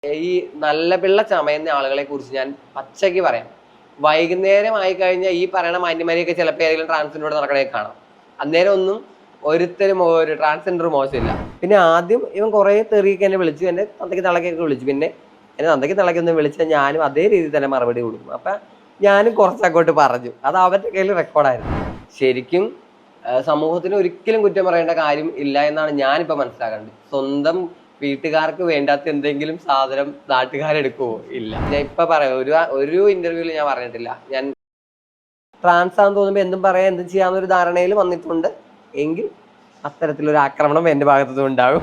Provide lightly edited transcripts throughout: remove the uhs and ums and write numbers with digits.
ഈ നല്ല പിള്ള ചമയുന്ന ആളുകളെ കുറിച്ച് ഞാൻ പച്ചയ്ക്ക് പറയാം. വൈകുന്നേരം ആയി കഴിഞ്ഞാൽ ഈ പറയണ മാന്യന്മാരെയൊക്കെ ചിലപ്പോൾ ഏതെങ്കിലും ട്രാൻസ്ജെൻഡർ നടക്കണേ കാണാം. അന്നേരം ഒന്നും ഒരുത്തരും ഒരു ട്രാൻസ്ജെൻഡർ മോശമില്ല. പിന്നെ ആദ്യം ഇവൻ കുറേ തെറിയൊക്കെ എന്നെ വിളിച്ചു, എന്നെ തന്തയ്ക്ക് തളക്കൊക്കെ വിളിച്ചു. പിന്നെ എന്നെ തന്തയ്ക്ക് തളക്കൊന്നും വിളിച്ചാൽ ഞാനും അതേ രീതിയിൽ തന്നെ മറുപടി കൊടുക്കും. അപ്പം ഞാനും കുറച്ചങ്ങോട്ട് പറഞ്ഞു. അത് അവരുടെ കയ്യിൽ റെക്കോർഡായിരുന്നു. ശരിക്കും സമൂഹത്തിന് ഒരിക്കലും കുറ്റം പറയേണ്ട കാര്യം ഇല്ല എന്നാണ് ഞാനിപ്പോൾ മനസ്സിലാക്കേണ്ടത്. സ്വന്തം വീട്ടുകാർക്ക് വേണ്ടാത്ത എന്തെങ്കിലും സാധനം നാട്ടുകാരെടുക്കുവോ? ഇല്ല. ഞാൻ ഇപ്പൊ പറയാം, ഒരു ഇന്റർവ്യൂവിൽ ഞാൻ പറഞ്ഞിട്ടില്ല ഞാൻ ട്രാൻസ് ആണെന്ന് തോന്നുമ്പോൾ എന്തും പറയാം, എന്തും ചെയ്യാവുന്ന ഒരു ധാരണയിൽ വന്നിട്ടുണ്ട്. എങ്കിൽ അത്തരത്തിലൊരു ആക്രമണം എന്റെ ഭാഗത്തുനിന്ന് ഉണ്ടാകും.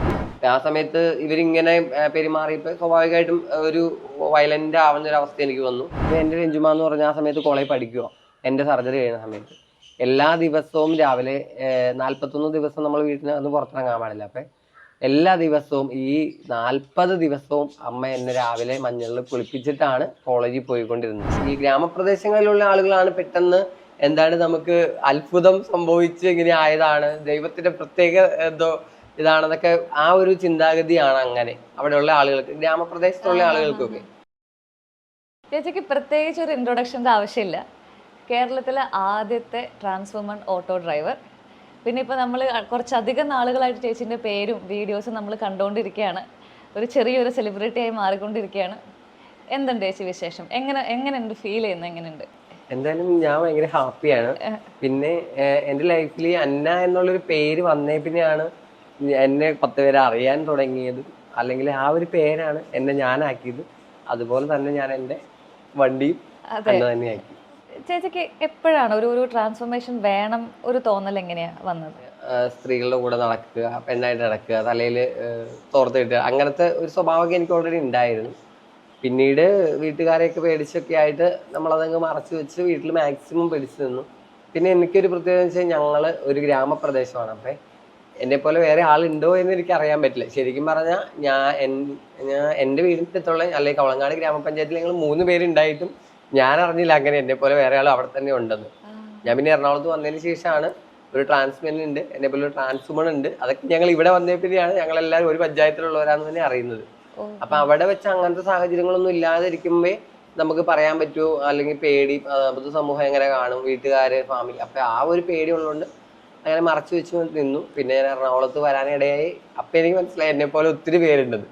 ആ സമയത്ത് ഇവരിങ്ങനെ പെരുമാറിയപ്പോൾ സ്വാഭാവികമായിട്ടും ഒരു വയലന്റ് ആവുന്ന ഒരു അവസ്ഥ എനിക്ക് വന്നു. എന്റെ രഞ്ജുമ എന്ന് പറഞ്ഞ ആ സമയത്ത് കോളേജ് പഠിക്കുവോ, എന്റെ സർജറി കഴിയുന്ന സമയത്ത് എല്ലാ ദിവസവും രാവിലെ 41 ദിവസം നമ്മൾ വീട്ടിൽ നിന്ന് പുറത്തിറങ്ങാൻ പാടില്ല. അപ്പൊ എല്ലാ ദിവസവും ഈ 40 ദിവസവും അമ്മ എന്നെ രാവിലെ മഞ്ഞളിൽ കുളിപ്പിച്ചിട്ടാണ് കോളേജിൽ പോയിക്കൊണ്ടിരുന്നത്. ഈ ഗ്രാമപ്രദേശങ്ങളിലുള്ള ആളുകളാണ് പെട്ടെന്ന് എന്താണ് നമുക്ക് അത്ഭുതം സംഭവിച്ച് ഇങ്ങനെ ആയതാണ്, ദൈവത്തിന്റെ പ്രത്യേക എന്തോ ഇതാണെന്നൊക്കെ ആ ഒരു ചിന്താഗതിയാണ് അങ്ങനെ അവിടെയുള്ള ആളുകൾക്ക്, ഗ്രാമപ്രദേശത്തുള്ള ആളുകൾക്കൊക്കെ. ചേച്ചിക്ക് പ്രത്യേകിച്ച് ഒരു ഇൻട്രൊഡക്ഷൻ്റെ ആവശ്യമില്ല. കേരളത്തിലെ ആദ്യത്തെ ട്രാൻസ് വുമൺ ഓട്ടോ ഡ്രൈവർ. പിന്നെ ഇപ്പോൾ നമ്മൾ കുറച്ചധികം നാളുകളായിട്ട് ചേച്ചീൻ്റെ പേരും വീഡിയോസും നമ്മൾ കണ്ടുകൊണ്ടിരിക്കുകയാണ്. ഒരു ചെറിയൊരു സെലിബ്രിറ്റി ആയി മാറിക്കൊണ്ടിരിക്കുകയാണ്. എന്തുണ്ട് ചേച്ചി വിശേഷം? എങ്ങനെയുണ്ട് ഫീൽ ചെയ്യുന്നത്? എങ്ങനെയുണ്ട്? എന്തായാലും ഞാൻ ഭയങ്കര ഹാപ്പിയാണ്. പിന്നെ എൻ്റെ ലൈഫിൽ അന്ന എന്നുള്ളൊരു പേര് വന്നേ പിന്നെയാണ് എന്നെ 10 പേരെ അറിയാൻ തുടങ്ങിയത്. അല്ലെങ്കിൽ ആ ഒരു പേരാണ് എന്നെ ഞാനാക്കിയത്. അതുപോലെ തന്നെ ഞാൻ എൻ്റെ വണ്ടിയും അന്ന തന്നെയാക്കി. ചേച്ചിക്ക് എപ്പോഴാണ് ഒരു ട്രാൻസ്ഫോർമേഷൻ വേണം ഒരു തോന്നൽ എങ്ങനെയാണ് വന്നത്? സ്ത്രീകളുടെ കൂടെ നടക്കുക, പെണ്ണായിട്ട് നടക്കുക, തലയിൽ തോർത്തിട്ട് അങ്ങനത്തെ ഒരു സ്വഭാവമൊക്കെ എനിക്ക് ഓൾറെഡി ഉണ്ടായിരുന്നു. പിന്നീട് വീട്ടുകാരെയൊക്കെ പേടിച്ചൊക്കെ ആയിട്ട് നമ്മളതങ്ങ് മറച്ചു വെച്ച് വീട്ടിൽ മാക്സിമം പിടിച്ചു നിന്നു. പിന്നെ എനിക്കൊരു പ്രത്യേകത എന്ന് വെച്ചാൽ ഞങ്ങൾ ഒരു ഗ്രാമപ്രദേശമാണ്. അപ്പം എന്നെ പോലെ വേറെ ആളുണ്ടോ എന്ന് എനിക്ക് അറിയാൻ പറ്റില്ല. ശരിക്കും പറഞ്ഞാൽ ഞാൻ എൻ്റെ വീടിൻ്റെ അടുത്തുള്ള അല്ലെങ്കിൽ കവളങ്ങാട് ഗ്രാമപഞ്ചായത്തിൽ ഞങ്ങൾ 3 പേരുണ്ടായിട്ടും ഞാൻ അറിഞ്ഞില്ല അങ്ങനെ എന്നെ പോലെ വേറെ ആൾ അവിടെ തന്നെ ഉണ്ടെന്ന്. ഞാൻ പിന്നെ എറണാകുളത്ത് വന്നതിന് ശേഷമാണ് ഒരു ട്രാൻസ്മെൻ ഉണ്ട്, എന്നെ പോലെ ഒരു ട്രാൻസ്വുമൺ ഉണ്ട്. അതൊക്കെ ഞങ്ങൾ ഇവിടെ വന്നേ പിന്നെയാണ് ഞങ്ങളെല്ലാവരും ഒരു പഞ്ചായത്തിലുള്ളവരാന്ന് തന്നെ അറിയുന്നത്. അപ്പൊ അവിടെ വെച്ച് അങ്ങനത്തെ സാഹചര്യങ്ങളൊന്നും ഇല്ലാതിരിക്കുമ്പോ നമുക്ക് പറയാൻ പറ്റുമോ, അല്ലെങ്കിൽ പേടി പൊതുസമൂഹം എങ്ങനെ കാണും, വീട്ടുകാര്, ഫാമിലി, അപ്പൊ ആ ഒരു പേടി ഉള്ളതുകൊണ്ട് അങ്ങനെ മറച്ചു വെച്ച് നിന്നു. പിന്നെ ഞാൻ എറണാകുളത്ത് വരാനിടയായി. അപ്പൊ എനിക്ക് മനസ്സിലായി എന്നെ പോലെ ഒത്തിരി പേരുണ്ടെന്ന്.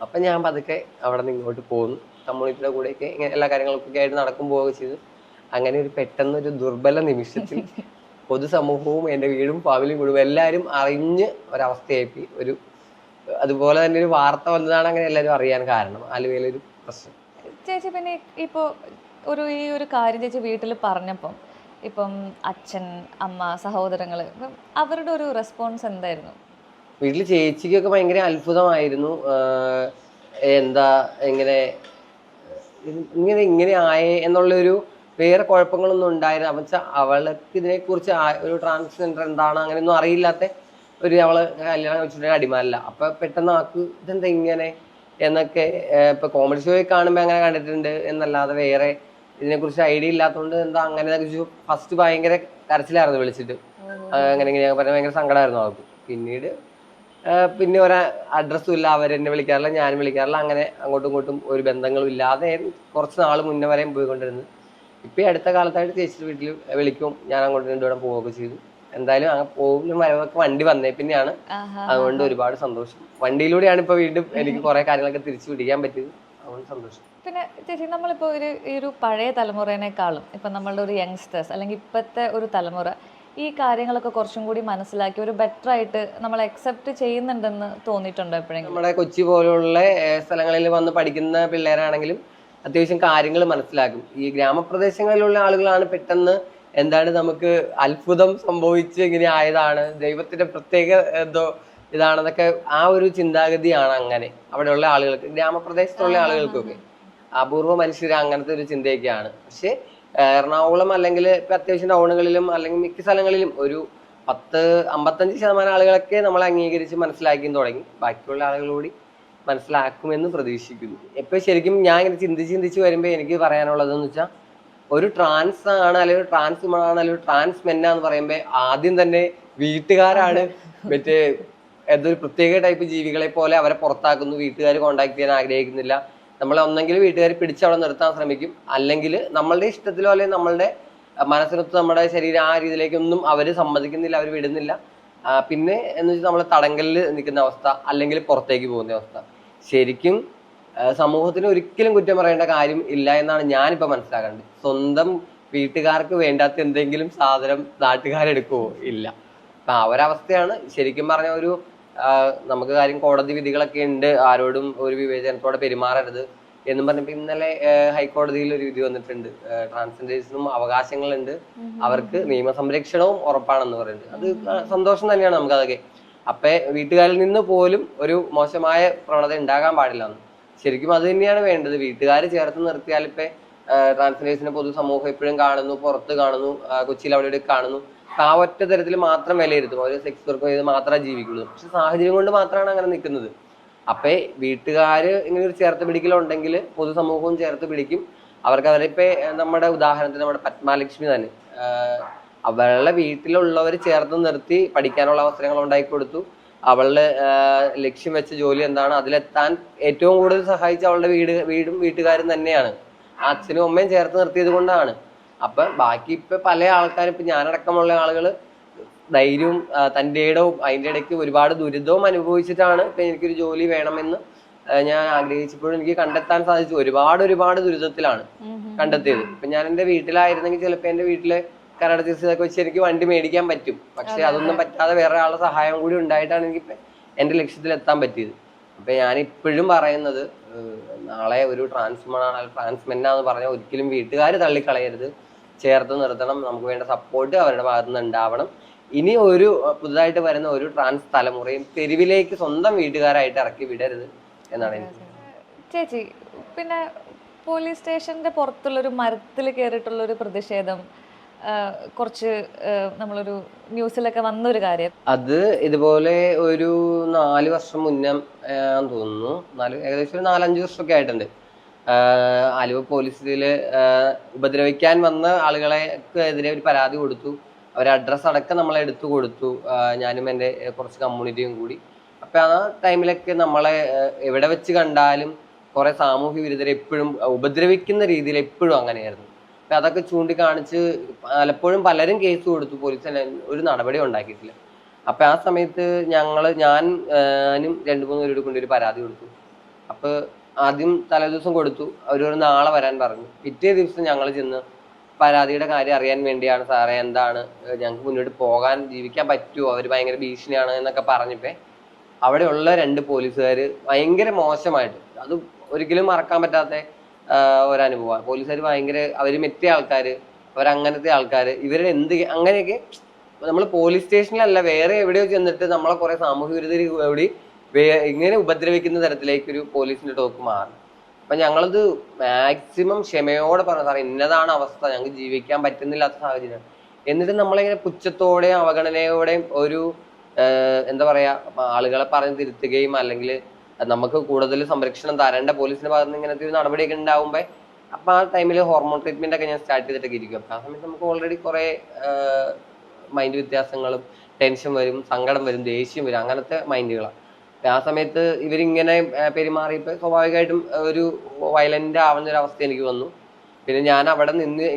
അപ്പൊ ഞാൻ പതുക്കെ അവിടെ നിന്ന് ഇങ്ങോട്ട് പോന്നു. കമ്മ്യൂണിറ്റിയുടെ കൂടെയൊക്കെ ഇങ്ങനെ എല്ലാ കാര്യങ്ങളൊക്കെ ആയിട്ട് നടക്കും പോവുക ചെയ്തു. അങ്ങനെ ഒരു പെട്ടെന്നൊരു ദുർബല നിമിഷത്തിൽ പൊതുസമൂഹവും എൻ്റെ വീടും ഫാമിലിയും കുടുംബം എല്ലാവരും അറിഞ്ഞ് ഒരവസ്ഥയായി. അതുപോലെ തന്നെ ഒരു വാർത്ത വന്നതാണ് അങ്ങനെ എല്ലാവരും അറിയാൻ കാരണം, ആലുവയിലൊരു പ്രശ്നം. ചേച്ചി പിന്നെ ഇപ്പോൾ ഈ ഒരു കാര്യം ചേച്ചി വീട്ടിൽ പറഞ്ഞപ്പം ഇപ്പം അച്ഛൻ, അമ്മ, സഹോദരങ്ങൾ, ഇപ്പം അവരുടെ ഒരു റെസ്പോൺസ് എന്തായിരുന്നു? വീട്ടിൽ ചേച്ചിക്കൊക്കെ ഭയങ്കര അത്ഭുതമായിരുന്നു. എന്താ ഇങ്ങനെ ആയേ എന്നുള്ളൊരു, വേറെ കുഴപ്പങ്ങളൊന്നും ഉണ്ടായിരുന്നു. അപ്പം വെച്ചാൽ അവൾക്ക് ഇതിനെക്കുറിച്ച് ഒരു ട്രാൻസ്ജെൻഡർ എന്താണ് അങ്ങനെയൊന്നും അറിയില്ലാത്ത അവള് കല്യാണം കഴിച്ചിട്ട് അടിമാലില്ല. അപ്പൊ പെട്ടെന്ന് ആക്ക് ഇതെന്താ ഇങ്ങനെ എന്നൊക്കെ ഇപ്പൊ കോമഡി ഷോ കാണുമ്പോൾ അങ്ങനെ കണ്ടിട്ടുണ്ട് എന്നല്ലാതെ വേറെ ഇതിനെക്കുറിച്ച് ഐഡിയ ഇല്ലാത്തതുകൊണ്ട് എന്താ അങ്ങനെ ചോദിച്ചു. ഫസ്റ്റ് ഭയങ്കര കരച്ചിലായിരുന്നു വിളിച്ചിട്ട്, അങ്ങനെ ഞാൻ പറഞ്ഞ ഭയങ്കര സങ്കടമായിരുന്നു അവൾക്ക്. പിന്നെ ഒരു അഡ്രസ്സും ഇല്ല, അവരെന്നെ വിളിക്കാറില്ല, ഞാനും വിളിക്കാറില്ല. അങ്ങനെ അങ്ങോട്ടും ഇങ്ങോട്ടും ഒരു ബന്ധങ്ങളും ഇല്ലാതെ കുറച്ച് നാൾ മുന്നേ വരെയും പോയിക്കൊണ്ടിരുന്നത്. ഇപ്പൊ അടുത്ത കാലത്തായിട്ട് ചേച്ചിയുടെ വീട്ടിൽ വിളിക്കും, ഞാൻ അങ്ങോട്ട് രണ്ടുകൂടെ പോവുകയൊക്കെ ചെയ്തു. എന്തായാലും അങ്ങനെ പോകുന്ന വരവൊക്കെ വണ്ടി വന്നേ പിന്നെയാണ്. അതുകൊണ്ട് ഒരുപാട് സന്തോഷം. വണ്ടിയിലൂടെയാണ് ഇപ്പൊ വീണ്ടും എനിക്ക് കുറെ കാര്യങ്ങളൊക്കെ തിരിച്ചു പിടിക്കാൻ പറ്റിയത്. അതുകൊണ്ട് സന്തോഷം. പിന്നെ ചേച്ചി, നമ്മളിപ്പോൾ ഒരു പഴയ തലമുറേനേക്കാളും ഇപ്പം നമ്മളുടെ ഒരു യങ്സ്റ്റേഴ്സ് അല്ലെങ്കിൽ ഇപ്പോഴത്തെ ഒരു തലമുറ ഈ കാര്യങ്ങളൊക്കെ കുറച്ചും കൂടി മനസ്സിലാക്കി ഒരു ബെറ്റർ ആയിട്ട് നമ്മൾ അക്സെപ്റ്റ് ചെയ്യുന്നുണ്ടെന്ന് തോന്നിയിട്ടുണ്ടോ എപ്പോഴെങ്കിലും? നമ്മുടെ കൊച്ചി പോലുള്ള സ്ഥലങ്ങളിൽ വന്ന് പഠിക്കുന്ന പിള്ളേരാണെങ്കിലും അത്യാവശ്യം കാര്യങ്ങൾ മനസ്സിലാക്കും. ഈ ഗ്രാമപ്രദേശങ്ങളിലുള്ള ആളുകളാണ് പെട്ടെന്ന് എന്താണ് നമുക്ക് അത്ഭുതം സംഭവിച്ച് ഇങ്ങനെ ആയതാണ്, ദൈവത്തിന്റെ പ്രത്യേക എന്തോ ഇതാണെന്നൊക്കെ ആ ഒരു ചിന്താഗതിയാണ് അങ്ങനെ അവിടെയുള്ള ആളുകൾക്ക്, ഗ്രാമപ്രദേശത്തുള്ള ആളുകൾക്കൊക്കെ. അപൂർവ മനുഷ്യർ അങ്ങനത്തെ ഒരു ചിന്തയൊക്കെയാണ്. പക്ഷെ എറണാകുളം അല്ലെങ്കിൽ ഇപ്പൊ അത്യാവശ്യം ടൗണുകളിലും അല്ലെങ്കിൽ മിക്ക സ്ഥലങ്ങളിലും ഒരു 55% ആളുകളൊക്കെ നമ്മളെ അംഗീകരിച്ച് മനസ്സിലാക്കി തുടങ്ങി. ബാക്കിയുള്ള ആളുകളോട് മനസ്സിലാക്കുമെന്ന് പ്രതീക്ഷിക്കുന്നു. ഇപ്പൊ ശരിക്കും ഞാൻ ഇങ്ങനെ ചിന്തിച്ച് വരുമ്പോൾ എനിക്ക് പറയാനുള്ളതെന്ന് വെച്ചാൽ, ഒരു ട്രാൻസ് ആണ് അല്ലെങ്കിൽ ഒരു ട്രാൻസ് വുമൺ ആണ് അല്ലെങ്കിൽ ട്രാൻസ് മെൻ എന്ന് പറയുമ്പോൾ ആദ്യം തന്നെ വീട്ടുകാരാണ് മറ്റേ എന്തൊരു പ്രത്യേക ടൈപ്പ് ജീവികളെ പോലെ അവരെ പുറത്താക്കുന്നു, വീട്ടുകാർ കോണ്ടാക്ട് ചെയ്യാൻ ആഗ്രഹിക്കുന്നില്ല. നമ്മളെ ഒന്നെങ്കിൽ വീട്ടുകാർ പിടിച്ചവിടെ നിർത്താൻ ശ്രമിക്കും, അല്ലെങ്കിൽ നമ്മളുടെ ഇഷ്ടത്തിലോ അല്ലെങ്കിൽ നമ്മളുടെ മനസ്സിനൊത്ത് നമ്മുടെ ശരീരം ആ രീതിയിലേക്കൊന്നും അവർ സമ്മതിക്കുന്നില്ല, അവർ വിടുന്നില്ല. പിന്നെ എന്ന് വെച്ചാൽ നമ്മൾ തടങ്കലിൽ നിൽക്കുന്ന അവസ്ഥ, അല്ലെങ്കിൽ പുറത്തേക്ക് പോകുന്ന അവസ്ഥ. ശരിക്കും സമൂഹത്തിന് ഒരിക്കലും കുറ്റം പറയേണ്ട കാര്യം ഇല്ല എന്നാണ് ഞാനിപ്പോൾ മനസ്സിലാക്കേണ്ടത്. സ്വന്തം വീട്ടുകാർക്ക് വേണ്ടാത്ത എന്തെങ്കിലും സാധനം നാട്ടുകാരെടുക്കുവോ? ഇല്ല. അപ്പൊ ആ ഒരവസ്ഥയാണ് ശരിക്കും പറഞ്ഞ ഒരു നമുക്ക് കാര്യം കോടതി വിധികളൊക്കെ ഉണ്ട്, ആരോടും ഒരു വിവേചനത്തോടെ പെരുമാറരുത് എന്നും പറഞ്ഞപ്പോ ഇന്നലെ ഹൈക്കോടതിയിൽ ഒരു വിധി വന്നിട്ടുണ്ട്. ട്രാൻസ്ജെൻഡേഴ്സിനും അവകാശങ്ങളുണ്ട്, അവർക്ക് നിയമസംരക്ഷണവും ഉറപ്പാണെന്ന് പറയുന്നത്. അത് സന്തോഷം തന്നെയാണ് നമുക്കതൊക്കെ. അപ്പൊ വീട്ടുകാരിൽ നിന്ന് പോലും ഒരു മോശമായ പ്രവണത ഉണ്ടാകാൻ പാടില്ല. ശരിക്കും അത് തന്നെയാണ് വേണ്ടത്. വീട്ടുകാർ ചേർത്ത് നിർത്തിയാൽ ഇപ്പൊ ട്രാൻസ്ജെൻഡേഴ്സിനെ പൊതുസമൂഹം എപ്പോഴും കാണുന്നു, പുറത്ത് കാണുന്നു, കൊച്ചിയിൽ അവിടെ കാണുന്നു. ആ ഒറ്റ തരത്തിൽ മാത്രം വിലയിരുത്തും, ഒരു സെക്സ് വർക്ക് ചെയ്ത് മാത്രമേ ജീവിക്കുള്ളൂ. പക്ഷെ സാഹചര്യം കൊണ്ട് മാത്രമാണ് അങ്ങനെ നിൽക്കുന്നത്. അപ്പൊ വീട്ടുകാര് ഇങ്ങനെ ഒരു ചേർത്ത് പിടിക്കലുണ്ടെങ്കിൽ പൊതുസമൂഹവും ചേർത്ത് പിടിക്കും. അവർക്ക് അവരിപ്പോ നമ്മുടെ ഉദാഹരണത്തിന് നമ്മുടെ പത്മാലക്ഷ്മി തന്നെ, അവളുടെ വീട്ടിലുള്ളവർ ചേർത്ത് നിർത്തി പഠിക്കാനുള്ള അവസരങ്ങൾ ഉണ്ടാക്കി കൊടുത്തു. അവളുടെ ലക്ഷ്യം വെച്ച ജോലി എന്താണ്, അതിലെത്താൻ ഏറ്റവും കൂടുതൽ സഹായിച്ച അവളുടെ വീടും വീട്ടുകാരും തന്നെയാണ്. അച്ഛനും അമ്മയും ചേർത്ത് നിർത്തിയത് കൊണ്ടാണ്. അപ്പൊ ബാക്കി ഇപ്പൊ പല ആൾക്കാരും, ഇപ്പൊ ഞാനടക്കമുള്ള ആളുകൾ ധൈര്യവും തൻ്റെ ഇടവും അതിൻ്റെ ഇടയ്ക്ക് ഒരുപാട് ദുരിതവും അനുഭവിച്ചിട്ടാണ് ഇപ്പൊ എനിക്കൊരു ജോലി വേണമെന്ന് ഞാൻ ആഗ്രഹിച്ചപ്പോഴും എനിക്ക് കണ്ടെത്താൻ സാധിച്ചു. ഒരുപാട് ദുരിതത്തിലാണ് കണ്ടെത്തിയത്. ഇപ്പൊ ഞാൻ എൻ്റെ വീട്ടിലായിരുന്നെങ്കിൽ ചിലപ്പോൾ എൻ്റെ വീട്ടിലെ കന്നഡ ചികിത്സയൊക്കെ വെച്ച് എനിക്ക് വണ്ടി മേടിക്കാൻ പറ്റും. പക്ഷെ അതൊന്നും പറ്റാതെ വേറെ ആളുടെ സഹായം കൂടി ഉണ്ടായിട്ടാണ് എനിക്ക് എൻ്റെ ലക്ഷ്യത്തിൽ എത്താൻ പറ്റിയത്. അപ്പൊ ഞാൻ ഇപ്പോഴും പറയുന്നത്, നാളെ ഒരു ട്രാൻസ്മെന്നാന്ന് പറഞ്ഞാൽ ഒരിക്കലും വീട്ടുകാർ തള്ളിക്കളയരുത്, ചേർത്ത് നിർത്തണം. നമുക്ക് വേണ്ട സപ്പോർട്ട് അവരുടെ ഭാഗത്തു നിന്ന് ഉണ്ടാവണം. ഇനി ഒരു പുതുതായിട്ട് വരുന്ന ഒരു ട്രാൻസ് തലമുറയും തെരുവിലേക്ക് സ്വന്തം വീട്ടുകാരായിട്ട് ഇറക്കി വിടരുത് എന്നാണ് എനിക്ക്. ചേച്ചി, പിന്നെ പോലീസ് സ്റ്റേഷന്റെ പുറത്തുള്ളൊരു മരത്തിൽ കയറിയിട്ടുള്ളൊരു പ്രതിഷേധം കുറച്ച് നമ്മളൊരു ന്യൂസിലൊക്കെ വന്നൊരു കാര്യം, അത് ഇതുപോലെ ഒരു 4 വർഷം മുന്നേ തോന്നുന്നു, ഏകദേശം ഒരു 4-5 വർഷമൊക്കെ ആയിട്ടുണ്ട്. ആലുവ പോലീസില് ഉപദ്രവിക്കാൻ വന്ന ആളുകളെ എതിരെ ഒരു പരാതി കൊടുത്തു. അവരെ അഡ്രസ്സ് അടക്കം നമ്മളെ എടുത്തു കൊടുത്തു, ഞാനും എൻ്റെ കുറച്ച് കമ്മ്യൂണിറ്റിയും കൂടി. അപ്പൊ ആ ടൈമിലൊക്കെ നമ്മളെ എവിടെ വെച്ച് കണ്ടാലും കുറെ സാമൂഹ്യ വിരുദ്ധരെ എപ്പോഴും ഉപദ്രവിക്കുന്ന രീതിയിൽ എപ്പോഴും അങ്ങനെയായിരുന്നു. അപ്പൊ അതൊക്കെ ചൂണ്ടിക്കാണിച്ച് പലപ്പോഴും പലരും കേസ് കൊടുത്തു, പോലീസ് ഒരു നടപടി ഉണ്ടാക്കിയിട്ടില്ല. അപ്പൊ ആ സമയത്ത് ഞാനും 2-3 പേരോട് കൊണ്ട് ഒരു പരാതി കൊടുത്തു. അപ്പൊ ആദ്യം തലേദിവസം കൊടുത്തു, അവരൊരു നാളെ വരാൻ പറഞ്ഞു. പിറ്റേ ദിവസം ഞങ്ങൾ ചെന്ന് പരാതിയുടെ കാര്യം അറിയാൻ വേണ്ടിയാണ്, സാറേ എന്താണ്, ഞങ്ങൾക്ക് മുന്നോട്ട് പോകാൻ ജീവിക്കാൻ പറ്റുമോ, അവർ ഭയങ്കര ഭീഷണിയാണ് എന്നൊക്കെ പറഞ്ഞപ്പോ അവിടെയുള്ള 2 പോലീസുകാർ ഭയങ്കര മോശമായിട്ട്, അത് ഒരിക്കലും മറക്കാൻ പറ്റാത്ത ഒരനുഭവമാണ്. പോലീസുകാർ ഭയങ്കര, അവർ മെറ്റിയ ആൾക്കാർ, അവരങ്ങനത്തെ ആൾക്കാർ, ഇവരുടെ അങ്ങനെയൊക്കെ നമ്മൾ പോലീസ് സ്റ്റേഷനിലല്ല വേറെ എവിടെയോ ചെന്നിട്ട് നമ്മളെ കുറെ സാമൂഹ്യ വിരുദ്ധർ കൂടി ഇങ്ങനെ ഉപദ്രവിക്കുന്ന തരത്തിലേക്ക് ഒരു പോലീസിന്റെ ടോക്ക് മാറി. അപ്പൊ ഞങ്ങളത് മാക്സിമം ക്ഷമയോടെ പറഞ്ഞു, സാറേ ഇന്നതാണ് അവസ്ഥ, ഞങ്ങൾക്ക് ജീവിക്കാൻ പറ്റുന്നില്ലാത്ത സാഹചര്യം. എന്നിട്ട് നമ്മളിങ്ങനെ പുച്ഛത്തോടെയും അവഗണനയോടെയും ഒരു എന്താ പറയാ ആളുകളെ പറഞ്ഞ് തിരുത്തുകയും അല്ലെങ്കിൽ നമുക്ക് കൂടുതൽ സംരക്ഷണം തരേണ്ട പോലീസിന്റെ ഭാഗത്ത് നിന്ന് ഇങ്ങനത്തെ ഒരു നടപടിയൊക്കെ ഉണ്ടാവുമ്പോ, അപ്പൊ ആ ടൈമിൽ ഹോർമോൺ ട്രീറ്റ്മെന്റ് ഒക്കെ ഞാൻ സ്റ്റാർട്ട് ചെയ്തിട്ടൊക്കെ ഇരിക്കും. അപ്പൊ ആ സമയത്ത് നമുക്ക് ഓൾറെഡി കുറെ മൈൻഡ് വ്യത്യാസങ്ങളും, ടെൻഷൻ വരും, സങ്കടം വരും, ദേഷ്യം വരും, അങ്ങനത്തെ മൈൻഡുകളാണ്. ആ സമയത്ത് ഇവരിങ്ങനെ പെരുമാറിയപ്പോൾ സ്വാഭാവികമായിട്ടും ഒരു വയലന്റ് ആവുന്ന ഒരു അവസ്ഥ എനിക്ക് വന്നു. പിന്നെ ഞാൻ അവിടെ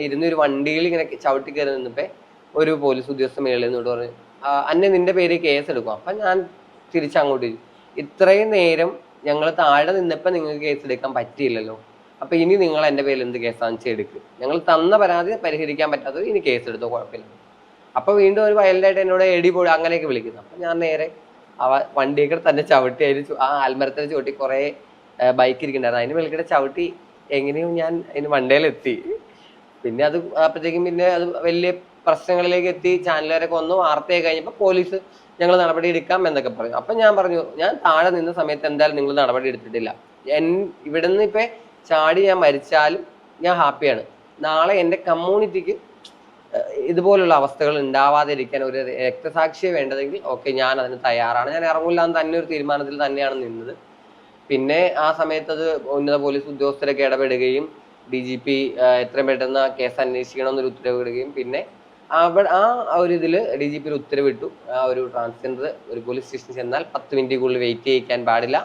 ഇരുന്ന് ഒരു വണ്ടിയിൽ ഇങ്ങനെ ചവിട്ടി കയറി നിന്നപ്പോ ഒരു പോലീസ് ഉദ്യോഗസ്ഥ മേളിൽ നിന്നോട് പറഞ്ഞു, അന്നെ നിന്റെ പേര് കേസ് എടുക്കും. അപ്പൊ ഞാൻ തിരിച്ചങ്ങോട്ട്, ഇത്രയും നേരം ഞങ്ങൾ താഴെ നിന്നപ്പോ നിങ്ങൾക്ക് കേസ് എടുക്കാൻ പറ്റിയില്ലല്ലോ, അപ്പൊ ഇനി നിങ്ങൾ എൻ്റെ പേരിൽ എന്ത് കേസാണെന്ന് വെച്ചാൽ എടുക്ക്, ഞങ്ങൾ തന്ന പരാതി പരിഹരിക്കാൻ പറ്റാത്തത് ഇനി കേസ് എടുത്തോ, കുഴപ്പമില്ല. അപ്പൊ വീണ്ടും ഒരു വയലന്റായിട്ട് എന്നോട് എടി പോയി അങ്ങനെയൊക്കെ വിളിക്കുന്നു. അപ്പൊ ഞാൻ നേരെ വണ്ടിയൊക്കെ തന്നെ ചവിട്ടി ആ ആൽമരത്തിൽ ചവിട്ടി കുറെ ബൈക്ക് ഇരിക്കണ്ടായിരുന്നു, അതിന് വെളിക്കിടെ ചവിട്ടി എങ്ങനെയും ഞാൻ അതിന് വണ്ടിയിലെത്തി. പിന്നെ അത് അപ്പോഴത്തേക്കും പിന്നെ അത് വലിയ പ്രശ്നങ്ങളിലേക്ക് എത്തി, ചാനലുകാരൊക്കെ വന്നു, വാർത്തയൊക്കെ കഴിഞ്ഞപ്പോൾ പോലീസ് ഞങ്ങൾ നടപടി എടുക്കാം എന്നൊക്കെ പറഞ്ഞു. അപ്പൊ ഞാൻ പറഞ്ഞു, ഞാൻ താഴെ നിന്ന സമയത്ത് എന്തായാലും നിങ്ങൾ നടപടി എടുത്തിട്ടില്ല, ഇവിടെ നിന്ന് ഇപ്പൊ ചാടി ഞാൻ മരിച്ചാലും ഞാൻ ഹാപ്പിയാണ്. നാളെ എൻ്റെ കമ്മ്യൂണിറ്റിക്ക് ഇതുപോലുള്ള അവസ്ഥകൾ ഉണ്ടാവാതിരിക്കാൻ ഒരു രക്തസാക്ഷിയെ വേണ്ടതെങ്കിൽ ഓക്കെ, ഞാൻ അതിന് തയ്യാറാണ്, ഞാൻ ഇറങ്ങില്ല എന്ന് തന്നെ ഒരു തീരുമാനത്തിൽ തന്നെയാണ് നിന്നത്. പിന്നെ ആ സമയത്ത് അത് ഉന്നത പോലീസ് ഉദ്യോഗസ്ഥരൊക്കെ ഇടപെടുകയും DGP എത്രയും പെട്ടെന്ന് കേസ് അന്വേഷിക്കണം എന്നൊരു ഉത്തരവ് ഇടുകയും പിന്നെ ആ ഒരു ഇതിൽ DGP ഉത്തരവിട്ടു. ആ ഒരു ട്രാൻസ്ജെൻഡർ ഒരു പോലീസ് സ്റ്റേഷനിൽ ചെന്നാൽ 10 മിനിറ്റുകളിൽ വെയിറ്റ് ചെയ്യിക്കാൻ പാടില്ല.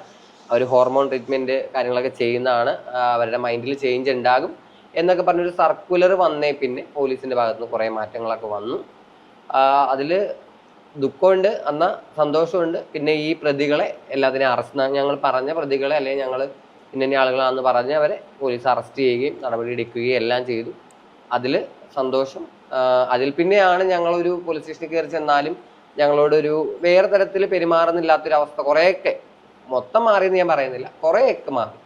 അവർ ഹോർമോൺ ട്രീറ്റ്മെന്റ് കാര്യങ്ങളൊക്കെ ചെയ്യുന്നതാണ്, അവരുടെ മൈൻഡിൽ ചേഞ്ച് ഉണ്ടാകും എന്നൊക്കെ പറഞ്ഞൊരു സർക്കുലർ വന്നേ പിന്നെ പോലീസിന്റെ ഭാഗത്ത് നിന്ന് കുറേ മാറ്റങ്ങളൊക്കെ വന്നു. അതിൽ ദുഃഖമുണ്ട്, എന്നാൽ സന്തോഷമുണ്ട്. പിന്നെ ഈ പ്രതികളെ എല്ലാത്തിനെയും അറസ്റ്റ്, ഞങ്ങൾ പറഞ്ഞ പ്രതികളെ അല്ലെങ്കിൽ ഞങ്ങൾ ഇന്ന ആളുകളാണെന്ന് പറഞ്ഞവരെ പോലീസ് അറസ്റ്റ് ചെയ്യുകയും നടപടി എടുക്കുകയും എല്ലാം ചെയ്തു. അതിൽ സന്തോഷം. അതിൽ പിന്നെയാണ് ഞങ്ങളൊരു പോലീസ് സ്റ്റേഷനിൽ കയറി ചെന്നാലും ഞങ്ങളോടൊരു വേറെ തരത്തിൽ പെരുമാറുന്നില്ലാത്തൊരവസ്ഥ കുറേയൊക്കെ, മൊത്തം മാറിയെന്ന് ഞാൻ പറയുന്നില്ല, കുറേയൊക്കെ മാറി.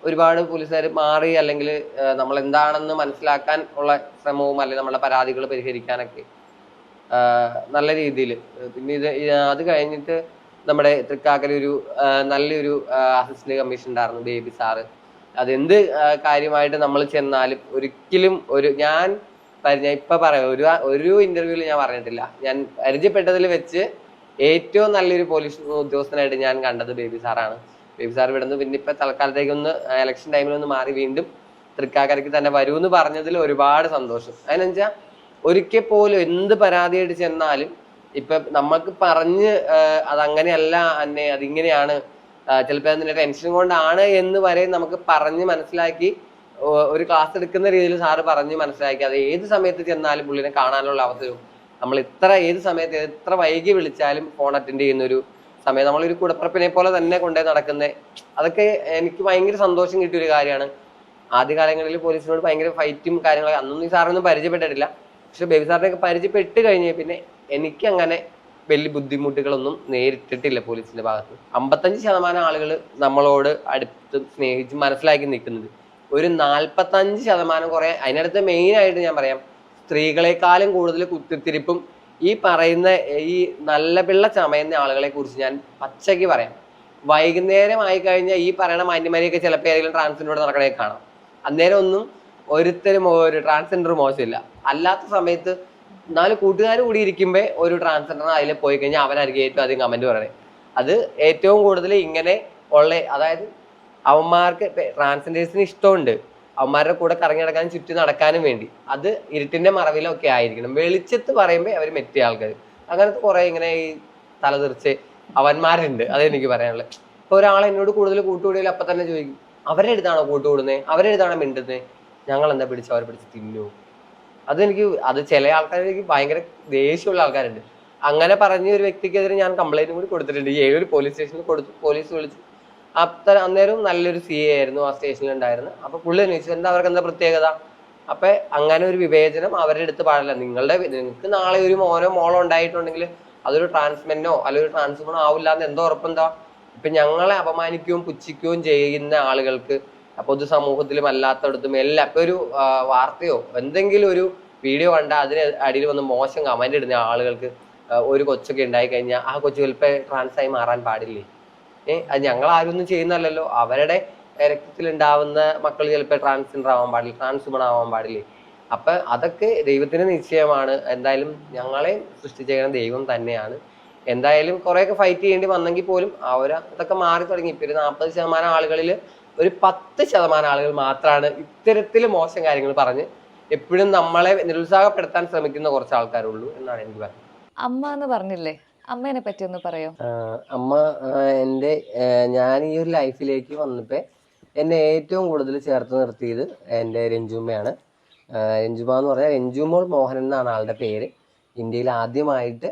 ഒരുപാട് പോലീസുകാർ മാറി, അല്ലെങ്കിൽ നമ്മൾ എന്താണെന്ന് മനസ്സിലാക്കാൻ ഉള്ള ശ്രമവും അല്ലെങ്കിൽ നമ്മുടെ പരാതികൾ പരിഹരിക്കാനൊക്കെ നല്ല രീതിയിൽ. പിന്നെ അത് കഴിഞ്ഞിട്ട് നമ്മുടെ തൃക്കാക്കര ഒരു നല്ലൊരു അസിസ്റ്റന്റ് കമ്മീഷൻ ഉണ്ടായിരുന്നു, ബേബി സാറ്. അതെന്ത് കാര്യമായിട്ട് നമ്മൾ ചെന്നാലും ഒരിക്കലും ഞാൻ ഇപ്പൊ പറയാം, ഒരു ഇന്റർവ്യൂവിൽ ഞാൻ പറഞ്ഞിട്ടില്ല, ഞാൻ പരിചയപ്പെട്ടതിൽ വെച്ച് ഏറ്റവും നല്ലൊരു പോലീസ് ഉദ്യോഗസ്ഥനായിട്ട് ഞാൻ കണ്ടത് ബേബി സാറാണ്. ബേബി സാർ ഇവിടുന്ന് പിന്നെ ഇപ്പൊ തൽക്കാലത്തേക്കൊന്ന് ഇലക്ഷൻ ടൈമിലൊന്ന് മാറി വീണ്ടും തൃക്കാക്കരയ്ക്ക് തന്നെ വരുമെന്ന് പറഞ്ഞതിൽ ഒരുപാട് സന്തോഷം. അതിനെന്നുവെച്ചാൽ ഒരിക്കൽ പോലും എന്ത് പരാതിയായിട്ട് ചെന്നാലും ഇപ്പൊ നമുക്ക് പറഞ്ഞ് അതങ്ങനെയല്ല അന്നെ, അതിങ്ങനെയാണ്, ചിലപ്പോൾ അതിന്റെ ടെൻഷൻ കൊണ്ടാണ് എന്ന് വരെ നമുക്ക് പറഞ്ഞ് മനസ്സിലാക്കി ഒരു ക്ലാസ് എടുക്കുന്ന രീതിയിൽ സാറ് പറഞ്ഞ് മനസ്സിലാക്കി. അത് ഏത് സമയത്ത് ചെന്നാലും പുള്ളിനെ കാണാനുള്ള അവസരവും, നമ്മൾ ഏത് സമയത്ത് എത്ര വൈകി വിളിച്ചാലും ഫോൺ അറ്റൻഡ് ചെയ്യുന്ന ഒരു സമയം, നമ്മളൊരു കൂടപ്പുറപ്പിനെ പോലെ തന്നെ കൊണ്ടുപോയി നടക്കുന്നത്, അതൊക്കെ എനിക്ക് ഭയങ്കര സന്തോഷം കിട്ടിയൊരു കാര്യമാണ്. ആദ്യകാലങ്ങളിൽ പോലീസിനോട് ഭയങ്കര ഫൈറ്റും കാര്യങ്ങളൊക്കെ, അന്നൊന്നും ഈ സാറൊന്നും പരിചയപ്പെട്ടിട്ടില്ല. പക്ഷെ ബേബി സാറിനെയൊക്കെ പരിചയപ്പെട്ട് കഴിഞ്ഞ് പിന്നെ എനിക്ക് അങ്ങനെ വലിയ ബുദ്ധിമുട്ടുകളൊന്നും നേരിട്ടിട്ടില്ല പോലീസിന്റെ ഭാഗത്ത്. 55% ആളുകൾ നമ്മളോട് അടുത്ത് സ്നേഹിച്ച് മനസ്സിലാക്കി നിൽക്കുന്നുണ്ട്. ഒരു 45% കുറെ, അതിനടുത്ത് മെയിൻ ആയിട്ട് ഞാൻ പറയാം, സ്ത്രീകളെക്കാളും കൂടുതൽ കുത്തിത്തിരിപ്പും ഈ പറയുന്ന ഈ നല്ല പിള്ള ചമയുന്ന ആളുകളെ കുറിച്ച് ഞാൻ പച്ചയ്ക്ക് പറയാം. വൈകുന്നേരം ആയി കഴിഞ്ഞാൽ ഈ പറയുന്ന മാന്യമാരെയൊക്കെ ചിലപ്പോൾ ഏതെങ്കിലും ട്രാൻസ്ജെൻഡർ നടക്കണേ കാണാം. അന്നേരം ഒന്നും ഒരുത്തരും ഒരു ട്രാൻസ്ജെൻഡർ മോശമില്ല. അല്ലാത്ത സമയത്ത് 4 കൂട്ടുകാർ കൂടി ഇരിക്കുമ്പോൾ ഒരു ട്രാൻസ്ജെൻഡർ അതിൽ പോയി കഴിഞ്ഞാൽ അവനായിരിക്കും ഏറ്റവും അധികം കമന്റ് പറയണേ. അത് ഏറ്റവും കൂടുതൽ ഇങ്ങനെ ഉള്ള, അതായത് അവന്മാർക്ക് ട്രാൻസ്ജെൻഡേഴ്സിന് ഇഷ്ടമുണ്ട് അവന്മാരുടെ കൂടെ കറങ്ങി നടക്കാനും ചുറ്റി നടക്കാനും വേണ്ടി, അത് ഇരുട്ടിന്റെ മറവിലൊക്കെ ആയിരിക്കണം. വെളിച്ചത്ത് പറയുമ്പോൾ അവർ മെറ്റിയ ആൾക്കാർ, അങ്ങനത്തെ കുറെ ഇങ്ങനെ ഈ തലതെറിച്ച് അവന്മാരുണ്ട്. അതെനിക്ക് പറയാനുള്ളത്. ഇപ്പൊ ഒരാൾ എന്നോട് കൂടുതൽ കൂട്ടുകൂടിയാൽ അപ്പൊ തന്നെ ചോദിക്കും, അവരുടെ അടുത്താണോ കൂട്ടുകൂടുന്നത്, അവരുടെ അടുത്താണോ മിണ്ടുന്നത്, ഞങ്ങൾ എന്താ അവരെ പിടിച്ച് തിന്നു. അത് ചില ആൾക്കാർക്ക് ഭയങ്കര ദേഷ്യമുള്ള ആൾക്കാരുണ്ട്. അങ്ങനെ പറഞ്ഞ ഒരു വ്യക്തിക്കെതിരെ ഞാൻ കംപ്ലൈന്റും കൂടി കൊടുത്തിട്ടുണ്ട്. ഏതൊരു പോലീസ് സ്റ്റേഷനിൽ കൊടുത്തു, പോലീസ് വിളിച്ചു. അന്നേരം നല്ലൊരു CA ആയിരുന്നു ആ സ്റ്റേഷനിൽ ഉണ്ടായിരുന്നത്. അപ്പൊ പുള്ളി അന്വേഷിച്ചു എന്താ അവർക്ക് എന്താ പ്രത്യേകത. അപ്പൊ അങ്ങനെ ഒരു വിവേചനം അവരുടെ അടുത്ത് പാടില്ല. നിങ്ങൾക്ക് നാളെ ഒരു മോനോ മോളോ ഉണ്ടായിട്ടുണ്ടെങ്കിൽ അതൊരു ട്രാൻസ്മെന്നോ അല്ലെങ്കിൽ ഒരു ട്രാൻസ്വുമനോ ആവില്ല എന്ന് എന്തോ ഉറപ്പെന്താ. ഇപ്പൊ ഞങ്ങളെ അപമാനിക്കുകയും പുച്ഛിക്കുകയും ചെയ്യുന്ന ആളുകൾക്ക് പൊതുസമൂഹത്തിലും അല്ലാത്തടത്തും എല്ലാം ഇപ്പൊ ഒരു വാർത്തയോ എന്തെങ്കിലും ഒരു വീഡിയോ കണ്ടാൽ അതിന് അടിയിൽ വന്ന് മോശം കമന്റ് ഇടുന്ന ആളുകൾക്ക് ഒരു കൊച്ചൊക്കെ ഉണ്ടായി കഴിഞ്ഞാൽ ആ കൊച്ചു ചിലപ്പോൾ ട്രാൻസായി മാറാൻ പാടില്ലേ? അത് ഞങ്ങൾ ആരൊന്നും ചെയ്യുന്നല്ലോ. അവരുടെ രക്തത്തിലുണ്ടാവുന്ന മക്കൾ ചിലപ്പോൾ ട്രാൻസ്ജെൻഡർ ആവാൻ പാടില്ല, ട്രാൻസ്വുമൺ ആവാൻ പാടില്ലേ? അപ്പൊ അതൊക്കെ ദൈവത്തിന് നിശ്ചയമാണ്. എന്തായാലും ഞങ്ങളെ സൃഷ്ടിച്ചേക്കുന്ന ദൈവം തന്നെയാണ്. എന്തായാലും കുറെയൊക്കെ ഫൈറ്റ് ചെയ്യേണ്ടി വന്നെങ്കിൽ പോലും അതൊക്കെ മാറി തുടങ്ങി. ഇപ്പൊ ഒരു 40% ആളുകളിൽ ഒരു 10% ആളുകൾ മാത്രമാണ് ഇത്തരത്തിൽ മോശം കാര്യങ്ങൾ പറഞ്ഞ് എപ്പോഴും നമ്മളെ നിരുത്സാഹപ്പെടുത്താൻ ശ്രമിക്കുന്ന കുറച്ച് ആൾക്കാരുള്ളൂ എന്നാണ് എനിക്ക് പറയുന്നത്. അമ്മ എന്ന് പറഞ്ഞില്ലേ, അമ്മേനെ പറ്റി ഒന്ന് പറയോ? അമ്മ ഞാൻ ഈ ഒരു ലൈഫിലേക്ക് വന്നപ്പോ എന്നെ ഏറ്റവും കൂടുതൽ ചേർത്ത് നിർത്തിയത് എൻ്റെ രഞ്ജുമ്മയാണ്. രഞ്ജുമ എന്ന് പറഞ്ഞാൽ രഞ്ജുമോൾ മോഹനൻ എന്നാണ് ആളുടെ പേര്. ഇന്ത്യയിൽ ആദ്യമായിട്ട്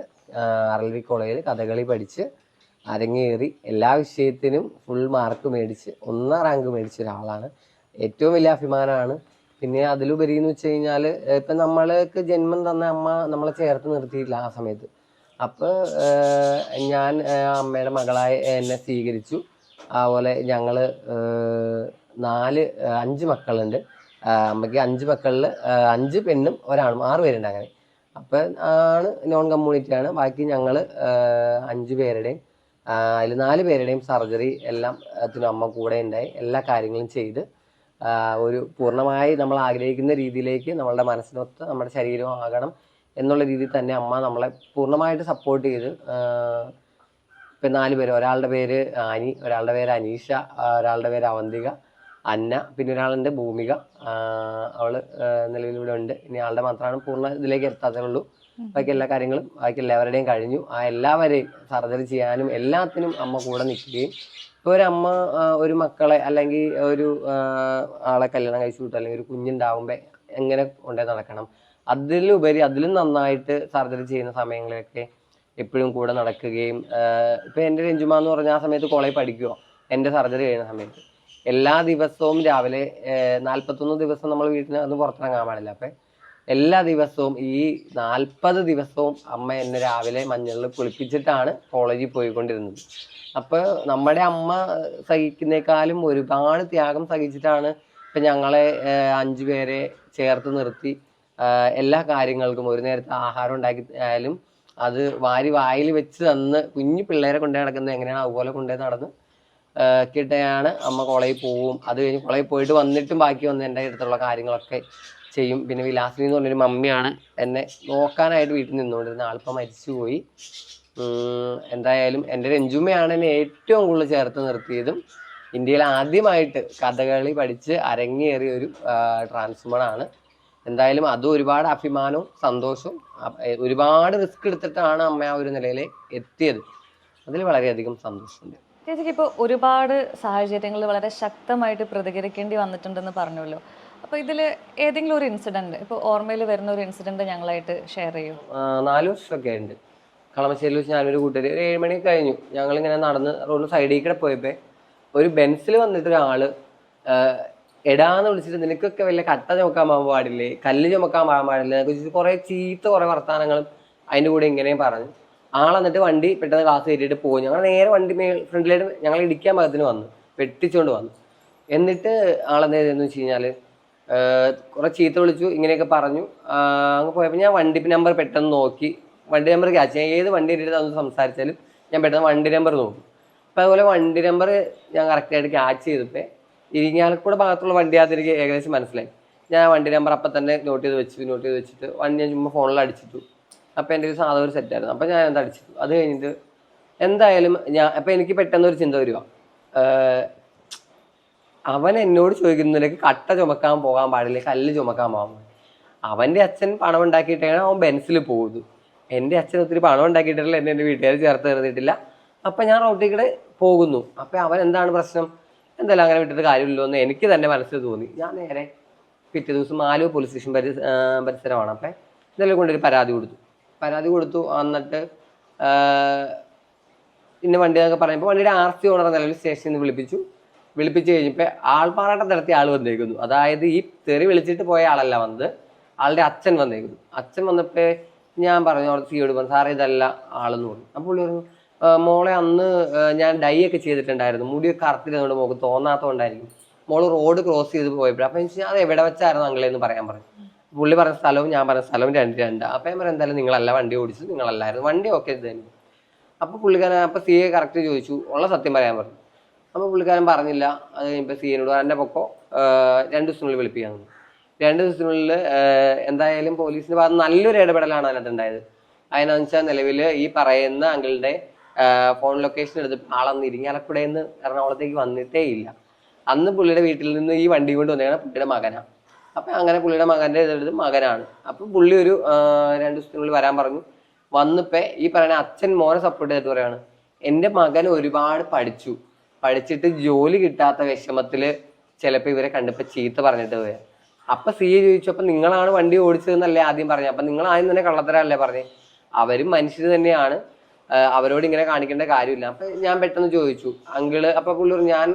RLV കോളേജിൽ കഥകളി പഠിച്ച് അരങ്ങേറി എല്ലാ വിഷയത്തിനും ഫുൾ മാർക്ക് മേടിച്ച് 1ാം റാങ്ക് മേടിച്ച ഒരാളാണ്. ഏറ്റവും വലിയ അഭിമാനമാണ്. പിന്നെ അതിലുപരി എന്ന് വെച്ച് കഴിഞ്ഞാൽ ഇപ്പം നമ്മൾക്ക് ജന്മം തന്ന അമ്മ നമ്മളെ ചേർത്ത് നിർത്തിയില്ല ആ സമയത്ത്. അപ്പോൾ ഞാൻ അമ്മയുടെ മകളായി എന്നെ സ്വീകരിച്ചു. അതുപോലെ ഞങ്ങൾ 5 മക്കളുണ്ട്. അമ്മയ്ക്ക് 5 മക്കളിൽ 5 പെണ്ണും ഒരാണും 6 പേരുണ്ട്. അങ്ങനെ അപ്പം നോൺ കമ്മ്യൂണിറ്റിയാണ്. ബാക്കി ഞങ്ങൾ 5 പേരുടെയും അതിൽ 4 പേരുടെയും സർജറി എല്ലാം അമ്മ കൂടെ ഉണ്ടായി. എല്ലാ കാര്യങ്ങളും ചെയ്ത് ഒരു പൂർണ്ണമായി നമ്മൾ ആഗ്രഹിക്കുന്ന രീതിയിലേക്ക് നമ്മളുടെ മനസ്സിനൊത്ത് നമ്മുടെ ശരീരം ആകണം എന്നുള്ള രീതിയിൽ തന്നെ അമ്മ നമ്മളെ പൂർണ്ണമായിട്ട് സപ്പോർട്ട് ചെയ്ത്. ഇപ്പം 4 പേര്, ഒരാളുടെ പേര് ആനി, ഒരാളുടെ പേര് അനീഷ, ഒരാളുടെ പേര് അവന്തിക, അന്ന, പിന്നെ ഒരാളുണ്ട് ഭൂമിക, അവള് നിലവിലിവിടെ ഉണ്ട്. ഇനി ആളുടെ മാത്രമാണ് പൂർണ്ണ ഇതിലേക്ക് എത്താത്തേ ഉള്ളൂ. ബാക്കി എല്ലാ കാര്യങ്ങളും ബാക്കി എല്ലാവരുടെയും കഴിഞ്ഞു. ആ എല്ലാവരെയും സർജറി ചെയ്യാനും എല്ലാത്തിനും അമ്മ കൂടെ നിൽക്കുകയും ഇപ്പോൾ ഒരമ്മ ഒരു മക്കളെ അല്ലെങ്കിൽ ഒരു ആളെ കല്യാണം കഴിച്ചു വിട്ടു അല്ലെങ്കിൽ ഒരു കുഞ്ഞുണ്ടാവുമ്പോൾ എങ്ങനെ കൊണ്ടേ നടക്കണം, അതിലുപരി അതിലും നന്നായിട്ട് സർജറി ചെയ്യുന്ന സമയങ്ങളിലൊക്കെ എപ്പോഴും കൂടെ നടക്കുകയും ഇപ്പം എൻ്റെ രഞ്ജുമ എന്ന് പറഞ്ഞ ആ സമയത്ത് കോളേജ് പഠിക്കുമോ, എൻ്റെ സർജറി കഴിയുന്ന സമയത്ത് എല്ലാ ദിവസവും രാവിലെ 41 ദിവസം നമ്മൾ വീട്ടിൽ നിന്ന് പുറത്തിറങ്ങാൻ പാടില്ല. അപ്പം എല്ലാ ദിവസവും ഈ 40 ദിവസവും അമ്മ എന്നെ രാവിലെ മഞ്ഞളിൽ കുളിപ്പിച്ചിട്ടാണ് കോളേജിൽ പോയിക്കൊണ്ടിരുന്നത്. അപ്പോൾ നമ്മുടെ അമ്മ സഹിക്കുന്നേക്കാളും ഒരുപാട് ത്യാഗം സഹിച്ചിട്ടാണ് ഇപ്പം ഞങ്ങളെ 5 പേരെ ചേർത്ത് നിർത്തി എല്ലാ കാര്യങ്ങൾക്കും ഒരു നേരത്തെ ആഹാരം ഉണ്ടാക്കി ആയാലും അത് വായിൽ വെച്ച് തന്ന് കുഞ്ഞു പിള്ളേരെ കൊണ്ടുപോയി നടക്കുന്നത് എങ്ങനെയാണ് അതുപോലെ കൊണ്ടുപോയി നടന്ന് കിട്ടയാണ് അമ്മ കോളേജിൽ പോവും. അത് കഴിഞ്ഞ് കോളേജിൽ പോയിട്ട് വന്നിട്ടും ബാക്കി വന്ന് എൻ്റെ അടുത്തുള്ള കാര്യങ്ങളൊക്കെ ചെയ്യും. പിന്നെ വിലാസിനി എന്ന് പറഞ്ഞൊരു മമ്മിയാണ് എന്നെ നോക്കാനായിട്ട് വീട്ടിൽ നിന്നുകൊണ്ടിരുന്ന ആളിപ്പോൾ മരിച്ചുപോയി. എന്തായാലും എൻ്റെ രഞ്ജുമ്മയാണ് എന്നെ ഏറ്റവും കൂടുതൽ ചേർത്ത് നിർത്തിയതും ഇന്ത്യയിൽ ആദ്യമായിട്ട് കഥകളി പഠിച്ച് അരങ്ങേറിയ ഒരു ട്രാൻസ്വുമണാണ്. എന്തായാലും അതും ഒരുപാട് അഭിമാനവും സന്തോഷവും, ഒരുപാട് റിസ്ക് എടുത്തിട്ടാണ് അമ്മ ആ ഒരു നിലയിൽ എത്തിയത്. അതിൽ വളരെയധികം സന്തോഷമുണ്ട്. ചേച്ചിക്ക് ഇപ്പോൾ ഒരുപാട് സാഹചര്യങ്ങളിൽ വളരെ ശക്തമായിട്ട് പ്രതികരിക്കേണ്ടി വന്നിട്ടുണ്ടെന്ന് പറഞ്ഞല്ലോ. അപ്പോൾ ഇതിൽ ഏതെങ്കിലും ഒരു ഇൻസിഡൻറ്റ് ഇപ്പോൾ ഓർമ്മയിൽ വരുന്ന ഒരു ഇൻസിഡൻറ്റ് ഞങ്ങളായിട്ട് ഷെയർ ചെയ്യും. 4 വർഷമൊക്കെ ഉണ്ട്. കളമശ്ശേരിയിൽ വെച്ച് ഞാനൊരു കൂട്ടർ 7 മണി കഴിഞ്ഞു, ഞങ്ങളിങ്ങനെ നടന്ന് റോഡ് സൈഡിൽ കൂടെ പോയപ്പോൾ ഒരു ബെൻസിൽ വന്നിട്ട് ഒരാൾ എടാന്ന് വിളിച്ചിട്ട് നിനക്കൊക്കെ വല്ല കട്ട ചുമക്കാൻ പോകാൻ പാടില്ലേ, കല്ല് ചുമക്കാൻ പോകാൻ പാടില്ല എന്നൊക്കെ കുറേ ചീത്ത കുറേ വർത്തമാനങ്ങളും അതിൻ്റെ കൂടെ ഇങ്ങനെയും പറഞ്ഞു. ആളെന്നിട്ട് വണ്ടി പെട്ടെന്ന് ക്ലാസ് കയറ്റിയിട്ട് പോയി. ഞങ്ങൾ നേരെ വണ്ടി ഫ്രണ്ടിലായിട്ട് ഞങ്ങൾ ഇടിക്കാൻ പാകത്തിന് വന്നു, വെട്ടിച്ചുകൊണ്ട് വന്നു. എന്നിട്ട് ആളെന്താ ചെയ്തതെന്ന് വെച്ച് കഴിഞ്ഞാൽ കുറേ ചീത്ത വിളിച്ചു, ഇങ്ങനെയൊക്കെ പറഞ്ഞു. അങ്ങ് പോയപ്പോൾ ഞാൻ വണ്ടി നമ്പർ പെട്ടെന്ന് നോക്കി, വണ്ടി നമ്പർ ക്യാച്ച് ചെയ്യാൻ ഏത് വണ്ടി എടുത്ത് അതൊന്ന് സംസാരിച്ചാലും ഞാൻ പെട്ടെന്ന് വണ്ടി നമ്പർ നോക്കും. അപ്പം അതുപോലെ വണ്ടി നമ്പർ ഞാൻ കറക്റ്റായിട്ട് ക്യാച്ച് ചെയ്തപ്പോൾ ഇരിങ്ങാലക്കുട ഭാഗത്തുള്ള വണ്ടിയാകത്ത് എനിക്ക് ഏകദേശം മനസ്സിലായി. ഞാൻ വണ്ടി നമ്പർ അപ്പം തന്നെ നോട്ട് ചെയ്ത് വെച്ചിട്ട് വണ്ടി ഞാൻ ചുമ്മാ ഫോണിൽ അടിച്ചിട്ടു. അപ്പം എൻ്റെ ഒരു സാധാ ഒരു സെറ്റായിരുന്നു. അപ്പം ഞാൻ എന്താ അടിച്ചിട്ടു. അത് കഴിഞ്ഞിട്ട് എന്തായാലും അപ്പം എനിക്ക് പെട്ടെന്ന് ഒരു ചിന്ത വരുക, അവൻ എന്നോട് ചോദിക്കുന്നതിലേക്ക് കട്ട ചുമക്കാൻ പോകാൻ പാടില്ല, കല്ല് ചുമക്കാൻ പോകാൻ പാടില്ല. അവൻ്റെ അച്ഛൻ പണം ഉണ്ടാക്കിയിട്ടാണ് അവൻ ബെൻസിൽ പോകുന്നത്. എൻ്റെ അച്ഛൻ ഒത്തിരി പണം ഉണ്ടാക്കിയിട്ടില്ല, എൻ്റെ വീട്ടുകാർ ചേർത്ത് തീർന്നിട്ടില്ല. അപ്പം ഞാൻ റോട്ടിൽ കൂടെ പോകുന്നു. അപ്പം അവൻ എന്താണ് പ്രശ്നം, എന്തായാലും അങ്ങനെ വിട്ടിട്ട് കാര്യമില്ലല്ലോ എന്ന് എനിക്ക് തന്നെ മനസ്സിൽ തോന്നി. ഞാൻ നേരെ പിറ്റേ ദിവസം ആലുവ പോലീസ് സ്റ്റേഷൻ പരിസരമാണ്. അപ്പം ഇതെല്ലാം കൊണ്ടൊരു പരാതി കൊടുത്തു. എന്നിട്ട് ഇന്ന വണ്ടി എന്നൊക്കെ പറയുമ്പോൾ വണ്ടിയുടെ RC ഓണർ നിലവിൽ സ്റ്റേഷനിൽ നിന്ന് വിളിപ്പിച്ച് കഴിഞ്ഞപ്പോൾ ആൾപ്പാറാട്ടം നടത്തിയ ആൾ വന്നേക്കുന്നു. അതായത് ഈ തെറി വിളിച്ചിട്ട് പോയ ആളല്ല വന്നത്, ആളുടെ അച്ഛൻ വന്നേക്കുന്നു. അച്ഛൻ വന്നപ്പോൾ ഞാൻ പറഞ്ഞു അവിടെ സിയോട് പറഞ്ഞു, സാറേ ഇതല്ല ആളെന്ന് പറഞ്ഞു. അപ്പോൾ പുള്ളി പറഞ്ഞു, മോളെ അന്ന് ഞാൻ ഡൈ ഒക്കെ ചെയ്തിട്ടുണ്ടായിരുന്നു, മുടിയൊക്കെ കറുത്തിരുന്നോണ്ട് മോൾക്ക് തോന്നാത്തതുകൊണ്ടായിരിക്കും, മോള് റോഡ് ക്രോസ് ചെയ്ത് പോയപ്പോഴും. അപ്പം എനിക്ക് അത് എവിടെ വെച്ചായിരുന്നു അങ്ങളെന്ന് പറയാൻ പറഞ്ഞു. പുള്ളി പറഞ്ഞ സ്ഥലവും ഞാൻ പറഞ്ഞ സ്ഥലവും 2 അപ്പം ഞാൻ പറയാം എന്തായാലും നിങ്ങളല്ല വണ്ടി ഓടിച്ചത്, നിങ്ങളല്ലായിരുന്നു, വണ്ടി ഓക്കെ ഇത് തന്നെ. അപ്പോൾ പുള്ളിക്കാരൻ അപ്പം CA കറക്റ്റ് ചോദിച്ചു, ഉള്ള സത്യം പറയാൻ പറഞ്ഞു. അപ്പോൾ പുള്ളിക്കാരൻ പറഞ്ഞില്ല. അത് കഴിഞ്ഞപ്പോൾ CAനോട് എൻ്റെ പൊക്കോ 2 ദിവസത്തിനുള്ളിൽ വിളിപ്പിക്കാൻ തന്നു. 2 ദിവസത്തിനുള്ളിൽ എന്തായാലും പോലീസിൻ്റെ ഭാഗത്ത് നല്ലൊരു ഇടപെടലാണ് അതിനകത്ത് ഉണ്ടായത്. അതിനെന്ന് വെച്ചാൽ നിലവിൽ ഈ പറയുന്ന അങ്കിളുടെ ഫോൺ ലൊക്കേഷൻ എടുത്ത് ആളന്ന് ഇരിങ്ങാലക്കുടയിൽ നിന്ന് എറണാകുളത്തേക്ക് വന്നിട്ടേ ഇല്ല. അന്ന് പുള്ളിയുടെ വീട്ടിൽ നിന്ന് ഈ വണ്ടി കൊണ്ട് വന്നേക്കണ പുള്ളിയുടെ മകനാണ്. അപ്പം അങ്ങനെ പുള്ളിയുടെ മകൻ്റെ ഇതെടുത്ത് മകനാണ്. അപ്പം പുള്ളി ഒരു 2 ദിവസത്തിനുള്ളിൽ വരാൻ പറഞ്ഞു. വന്നിപ്പോൾ ഈ പറയുന്ന അച്ഛൻ മോനെ സപ്പോർട്ട് ചെയ്തിട്ട് പറയാണ്, എൻ്റെ മകൻ ഒരുപാട് പഠിച്ചിട്ട് ജോലി കിട്ടാത്ത വിഷമത്തിൽ ചിലപ്പോൾ ഇവരെ കണ്ടപ്പോൾ ചീത്ത പറഞ്ഞിട്ട് പോയാൽ. അപ്പം CA ചോദിച്ചു, അപ്പം നിങ്ങളാണ് വണ്ടി ഓടിച്ചതെന്നല്ലേ ആദ്യം പറഞ്ഞത്, അപ്പം നിങ്ങൾ ആദ്യം തന്നെ കള്ളത്തരല്ലേ പറഞ്ഞേ, അവരും മനുഷ്യർ തന്നെയാണ്, അവരോട് ഇങ്ങനെ കാണിക്കേണ്ട കാര്യമില്ല. അപ്പം ഞാൻ പെട്ടെന്ന് ചോദിച്ചു അങ്കിള്. അപ്പം പുള്ളി പറഞ്ഞു, ഞാൻ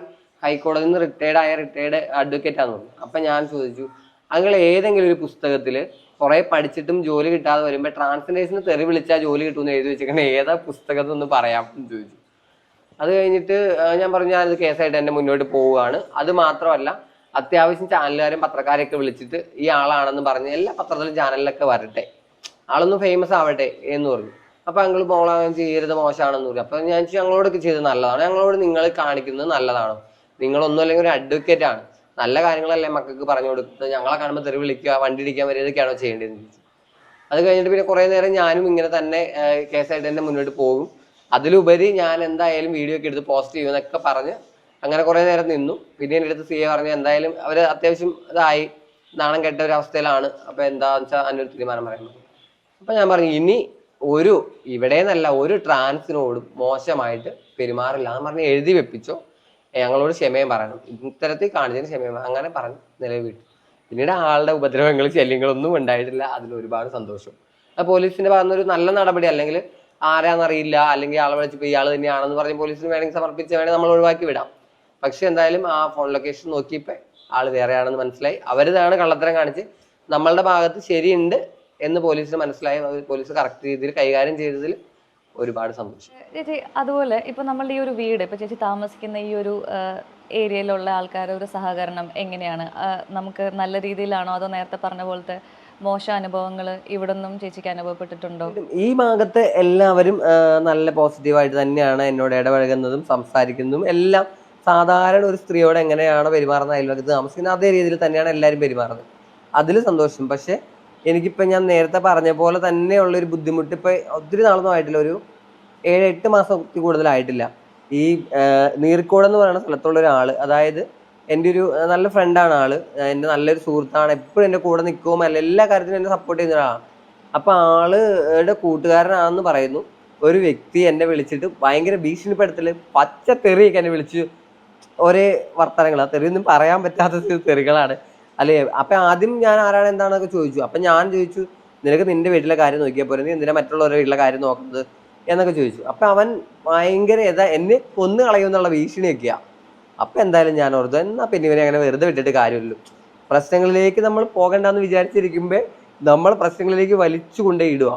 ഹൈക്കോടതിയിൽ നിന്ന് റിട്ടയർഡ് അഡ്വക്കേറ്റ് ആണെന്ന് പറഞ്ഞു. അപ്പം ഞാൻ ചോദിച്ചു, അങ്കിൾ ഏതെങ്കിലും ഒരു പുസ്തകത്തിൽ കുറെ പഠിച്ചിട്ടും ജോലി കിട്ടാതെ വരുമ്പോൾ ട്രാൻസ്ലേഷന് തെറി വിളിച്ചാൽ ജോലി കിട്ടുമെന്ന് എഴുതി വെച്ചിരിക്കണേ ഏതാ പുസ്തകത്തിൽ ഒന്ന് പറയാം എന്ന് ചോദിച്ചു. അത് കഴിഞ്ഞിട്ട് ഞാൻ പറഞ്ഞു, ഞാനിത് കേസായിട്ട് എൻ്റെ മുന്നോട്ട് പോവുകയാണ്. അത് മാത്രമല്ല അത്യാവശ്യം ചാനലുകാരും പത്രക്കാരെയൊക്കെ വിളിച്ചിട്ട് ഈ ആളാണെന്ന് പറഞ്ഞ് എല്ലാ പത്രത്തിലും ചാനലിലൊക്കെ വരട്ടെ, ആളൊന്ന് ഫേമസ് ആവട്ടെ എന്ന് പറഞ്ഞു. അപ്പം അങ്കിൾ മോളാൻ ചെയ്യരുത്, മോശമാണെന്ന് പറഞ്ഞു. അപ്പം ഞാൻ ഞങ്ങളോടൊക്കെ ചെയ്തത് നല്ലതാണ്, ഞങ്ങളോട് നിങ്ങൾ കാണിക്കുന്നത് നല്ലതാണോ, നിങ്ങളൊന്നും അല്ലെങ്കിൽ ഒരു അഡ്വക്കേറ്റ് ആണ്, നല്ല കാര്യങ്ങളല്ലേ മക്കൾക്ക് പറഞ്ഞു കൊടുക്കുന്നത്, ഞങ്ങളെ കാണുമ്പോൾ തെറി വിളിക്കുക വണ്ടി ഇടിക്കാൻ വരിക ഇതൊക്കെയാണോ ചെയ്യേണ്ടതെന്ന് ചോദിച്ചു. അത് കഴിഞ്ഞിട്ട് പിന്നെ കുറേ നേരം ഞാനും ഇങ്ങനെ തന്നെ കേസായിട്ട് തന്നെ മുന്നോട്ട് പോകും, അതിലുപരി ഞാൻ എന്തായാലും വീഡിയോ ഒക്കെ എടുത്ത് പോസ്റ്റ് ചെയ്യുമെന്നൊക്കെ പറഞ്ഞ് അങ്ങനെ കുറേ നേരം നിന്നു. പിന്നെ എൻ്റെ അടുത്ത് CA പറഞ്ഞു എന്തായാലും അവർ അത്യാവശ്യം ഇതായി, നാണം കെട്ട ഒരു അവസ്ഥയിലാണ്, അപ്പോൾ എന്താണെന്ന് വെച്ചാൽ അതിനൊരു തീരുമാനം പറയുന്നത്. അപ്പം ഞാൻ പറഞ്ഞു ഇനി ഇവിടെ നിന്നല്ല ഒരു ട്രാൻസിനോടും മോശമായിട്ട് പെരുമാറില്ല എന്ന് പറഞ്ഞ് എഴുതി വെപ്പിച്ചോ, ഞങ്ങളോട് ക്ഷമയും പറയണം, ഇത്തരത്തിൽ കാണിച്ചതിന് ക്ഷമയും അങ്ങനെ പറഞ്ഞ് നിലവിൽ വിട്ടു. പിന്നീട് ആളുടെ ഉപദ്രവങ്ങളും ശല്യങ്ങളൊന്നും ഉണ്ടായിട്ടില്ല. അതിൽ ഒരുപാട് സന്തോഷം. അത് പോലീസിന്റെ ഭാഗത്തുനിന്ന് ഒരു നല്ല നടപടി, അല്ലെങ്കിൽ ആരാന്നറിയില്ല, അല്ലെങ്കിൽ ആളെ വിളിച്ചപ്പോൾ ഇയാൾ തന്നെയാണെന്ന് പറഞ്ഞ് പോലീസിന് വേണമെങ്കിൽ വേണമെങ്കിൽ നമ്മൾ ഒഴിവാക്കി വിടാം. പക്ഷെ എന്തായാലും ആ ഫോൺ ലൊക്കേഷൻ നോക്കിയപ്പോൾ ആള് വേറെയാണെന്ന് മനസ്സിലായി. അവരിതാണ് കള്ളത്തരം കാണിച്ച് നമ്മളുടെ ഭാഗത്ത് ശരിയുണ്ട് എന്ന് പോലീസിന് മനസ്സിലായി. പോലീസ് കറക്റ്റ് രീതിയിൽ കൈകാര്യം ചെയ്തതിൽ ഒരുപാട് സന്തോഷം. ചേച്ചി അതുപോലെ ഇപ്പൊ നമ്മളുടെ ഈ ഒരു വീട്, ഇപ്പൊ ചേച്ചി താമസിക്കുന്ന ഈ ഒരു ഏരിയയിലുള്ള ആൾക്കാരുടെ ഒരു സഹകരണം എങ്ങനെയാണ്? നമുക്ക് നല്ല രീതിയിലാണോ, അതോ നേരത്തെ പറഞ്ഞ പോലത്തെ മോശം അനുഭവങ്ങൾ ഇവിടെ നിന്നും ചേച്ചിക്ക് അനുഭവപ്പെട്ടിട്ടുണ്ടോ? ഈ ഭാഗത്ത് എല്ലാവരും നല്ല പോസിറ്റീവായിട്ട് തന്നെയാണ് എന്നോട് ഇടപഴകുന്നതും സംസാരിക്കുന്നതും എല്ലാം. സാധാരണ ഒരു സ്ത്രീയോട് എങ്ങനെയാണോ പെരുമാറുന്ന അയൽവക്കത്ത് താമസിക്കുന്നത് അതേ രീതിയിൽ തന്നെയാണ് എല്ലാവരും പെരുമാറുന്നത്. അതിൽ സന്തോഷം. പക്ഷെ എനിക്കിപ്പോൾ ഞാൻ നേരത്തെ പറഞ്ഞ പോലെ തന്നെയുള്ളൊരു ബുദ്ധിമുട്ട് ഇപ്പം ഒത്തിരി നാളൊന്നും ആയിട്ടില്ല, ഒരു 7-8 മാസത്തിൽ കൂടുതലായിട്ടില്ല. ഈ നീർക്കോട് എന്ന് പറയുന്ന സ്ഥലത്തുള്ള ഒരാൾ, അതായത് എൻ്റെ ഒരു നല്ല ഫ്രണ്ടാണ് ആള്, എൻ്റെ നല്ലൊരു സുഹൃത്താണ്, എപ്പോഴും എൻ്റെ കൂടെ നിൽക്കും, അല്ല എല്ലാ കാര്യത്തിനും എന്നെ സപ്പോർട്ട് ചെയ്യുന്ന ഒരാളാണ്. അപ്പം ആളുടെ കൂട്ടുകാരനാണെന്ന് പറയുന്നു ഒരു വ്യക്തി എന്നെ വിളിച്ചിട്ട് ഭയങ്കര ഭീഷണിപ്പെടുത്തൽ, പച്ച തെറിയൊക്കെ എന്നെ വിളിച്ച് ഒരേ വർത്തനങ്ങൾ, ആ തെറിയൊന്നും പറയാൻ പറ്റാത്ത തെറികളാണ് അല്ലേ. അപ്പം ആദ്യം ഞാൻ ആരാണ് എന്താണെന്നൊക്കെ ചോദിച്ചു. അപ്പം ഞാൻ ചോദിച്ചു നിനക്ക് നിന്റെ വീട്ടിലെ കാര്യം നോക്കിയാൽ പോരെ, നീ എന്തിനാ മറ്റുള്ളവരുടെ വീട്ടിലെ കാര്യം നോക്കുന്നത് എന്നൊക്കെ ചോദിച്ചു. അപ്പം അവൻ ഭയങ്കര എന്നെ കൊന്നു കളയുമെന്നുള്ള ഭീഷണിയൊക്കെയാണ്. അപ്പം എന്തായാലും ഞാൻ ഓർത്തു എന്നാൽ പിന്നെ ഇവനെ അങ്ങനെ വെറുതെ വിട്ടിട്ട് കാര്യമില്ലല്ലോ, പ്രശ്നങ്ങളിലേക്ക് നമ്മൾ പോകണ്ടെന്ന് വിചാരിച്ചിരിക്കുമ്പോൾ നമ്മൾ പ്രശ്നങ്ങളിലേക്ക് വലിച്ചു കൊണ്ടേ ഇടുക.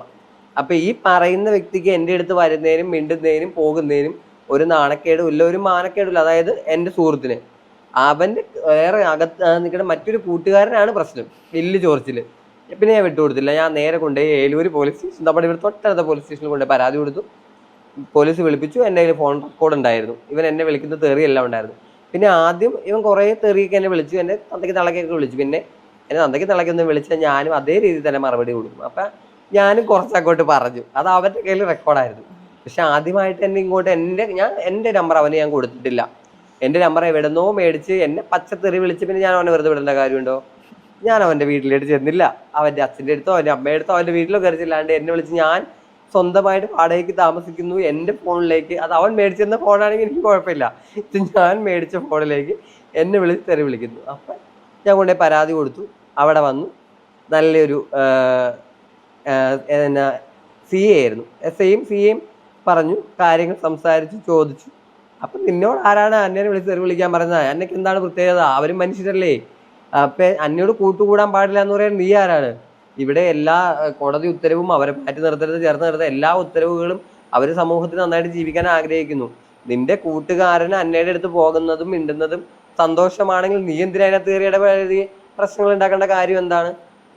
അപ്പം ഈ പറയുന്ന വ്യക്തിക്ക് എൻ്റെ അടുത്ത് വരുന്നതിനും മിണ്ടുന്നതിനും പോകുന്നതിനും ഒരു നാണക്കേടും ഇല്ല, ഒരു മാനക്കേടും ഇല്ല. അതായത് എൻ്റെ സുഹൃത്തിന് അവൻ്റെ വേറെ അകത്ത് നിൽക്കുന്ന മറ്റൊരു കൂട്ടുകാരനാണ് പ്രശ്നം, വലിയ ചോർച്ചിൽ. പിന്നെ ഞാൻ വിട്ടുകൊടുത്തില്ല. ഞാൻ നേരെ കൊണ്ടുപോയി ഏലൂര് പോലീസ് സ്റ്റേഷൻ, നമ്മുടെ ഇവിടെ തൊട്ടടുത്ത പോലീസ് സ്റ്റേഷനിൽ കൊണ്ടുപോയി പരാതി കൊടുത്തു. പോലീസ് വിളിപ്പിച്ചു. എൻ്റെ കയ്യിൽ ഫോൺ റെക്കോർഡ് ഉണ്ടായിരുന്നു, ഇവൻ എന്നെ വിളിക്കുന്ന തെറിയെല്ലാം ഉണ്ടായിരുന്നു. പിന്നെ ആദ്യം ഇവൻ കുറേ തെറിയൊക്കെ എന്നെ വിളിച്ചു, എൻ്റെ തന്തയ്ക്ക് തളക്കൊക്കെ വിളിച്ചു. പിന്നെ എന്നെ തന്തയ്ക്ക് തളക്കൊന്നും വിളിച്ചാൽ ഞാനും അതേ രീതിയിൽ തന്നെ മറുപടി കൊടുക്കും. അപ്പം ഞാനും കുറച്ചങ്ങോട്ട് പറഞ്ഞു, അത് അവൻ്റെ കയ്യിൽ റെക്കോർഡായിരുന്നു. പക്ഷെ ആദ്യമായിട്ട് എന്നെ ഇങ്ങോട്ട് എൻ്റെ നമ്പർ അവന് ഞാൻ കൊടുത്തിട്ടില്ല. എൻ്റെ നമ്പർ എവിടെന്നോ മേടിച്ച് എന്നെ പച്ചത്തെറി വിളിച്ച് പിന്നെ ഞാൻ അവനെ വെറുതെ വിടേണ്ട കാര്യമുണ്ടോ? ഞാൻ അവൻ്റെ വീട്ടിലേക്ക് ചെന്നില്ല, അവൻ്റെ അച്ഛൻ്റെ അടുത്തോ അവൻ്റെ അമ്മയുടെ അടുത്തോ അവൻ്റെ വീട്ടിലോ കയറിച്ചില്ലാണ്ട് എന്നെ വിളിച്ച് ഞാൻ സ്വന്തമായിട്ട് വാടകയ്ക്ക് താമസിക്കുന്നു എൻ്റെ ഫോണിലേക്ക്, അത് അവൻ മേടിച്ചെന്ന ഫോണാണെങ്കിൽ എനിക്ക് കുഴപ്പമില്ല, ഇത് ഞാൻ മേടിച്ച ഫോണിലേക്ക് എന്നെ വിളിച്ച് തെറി വിളിക്കുന്നു. അപ്പം ഞാൻ കൊണ്ടുപോയി പരാതി കൊടുത്തു. അവിടെ വന്നു നല്ലൊരു CA ആയിരുന്നു, SIയും CAയും പറഞ്ഞു, കാര്യങ്ങൾ സംസാരിച്ചു, ചോദിച്ചു. അപ്പം നിന്നോട് ആരാണ് അന്നെ വിളിച്ച് തെറി വിളിക്കാൻ പറയുന്നത്? അന്നയ്ക്ക് എന്താണ് പ്രത്യേകത? അവരും മനുഷ്യരല്ലേ. അപ്പം അന്നോട് കൂട്ടുകൂടാൻ പാടില്ല എന്ന് പറയാൻ നീ ആരാണ്? ഇവിടെ എല്ലാ കോടതി ഉത്തരവും അവരെ മാറ്റി നിർത്തരുത്, ചേർത്ത് നിർത്തരുത്, എല്ലാ ഉത്തരവുകളും അവർ സമൂഹത്തിൽ നന്നായിട്ട് ജീവിക്കാൻ ആഗ്രഹിക്കുന്നു. നിന്റെ കൂട്ടുകാരന് അന്നയുടെ അടുത്ത് പോകുന്നതും മിണ്ടുന്നതും സന്തോഷമാണെങ്കിൽ നീ എന്തിനാ അതിനകത്ത് കയറിയുടെ പ്രശ്നങ്ങൾ ഉണ്ടാക്കേണ്ട കാര്യം എന്താണ്